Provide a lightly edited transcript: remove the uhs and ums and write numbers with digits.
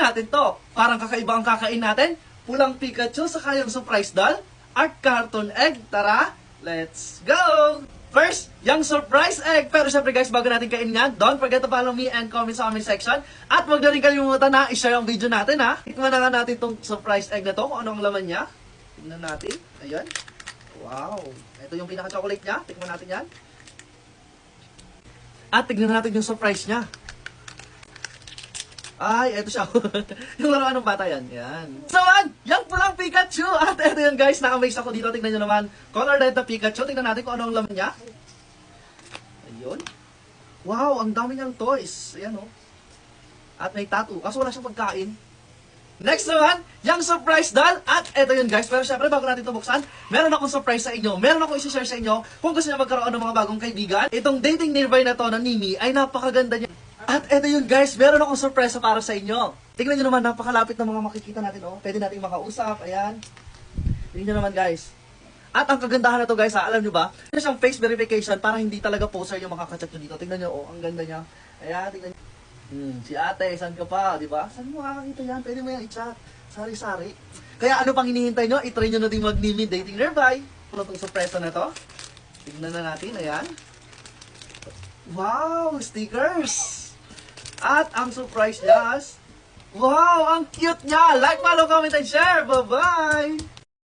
natin to. Parang kakaiba ang kakain natin. Pulang Pikachu sa kayang surprise doll at carton egg. Tara, let's go! First, yung surprise egg. Pero syempre guys, bago natin kainin yan, don't forget to follow me and comment sa comment section. At wag na rin kalimutan na i-share ang video natin ha. Tikman na nga natin tong surprise egg na to, kung anong laman niya. Tingnan natin. Ayan. Wow. Ito yung pinaka-chocolate niya. Tikman natin yan. At tignan natin yung surprise niya. Ay, eto siya. Yung laruan ng bata yan. Yan. So, yung pulang Pikachu. At eto yun guys, na-amaze ako dito. Tignan nyo naman. Color red na Pikachu. Tignan natin kung ano ang laman niya. Ayun. Wow, ang dami niyang toys. Ayan o. At may tattoo. Kaso wala siyang pagkain. Next naman, yung surprise doll. At eto yun guys. Pero syempre, bago natin ito buksan, meron akong surprise sa inyo. Meron akong isi-share sa inyo kung gusto niyo magkaroon ng mga bagong kaibigan. Itong dating nearby na to na Nimi ay napakaganda niya. At eto yun guys, meron akong surprise para sa inyo. Tingnan nyo naman, napakalapit ng mga makikita natin. Oh. Pwede natin makausap. Ayan. Tingnan nyo naman guys. At ang kagandahan na to guys, alam nyo ba? Ito siyang face verification para hindi talaga poser yung makakachat nyo dito. Tingnan nyo, oh, ang ganda niya. Ayan, tingnan nyo. Si ate, saan ka pa? Diba? Saan mo makakakita yan? Pwede mo yan i-chat. Sari-sari. Kaya ano pang hinihintay nyo? I-try nyo na din mag-Nimi dating nearby. Ano itong surprise na to? Tingnan na natin. Ayan. Wow! Stickers! At ang surprise niya, wow! Ang cute niya! Like, follow, comment, and share! Bye-bye!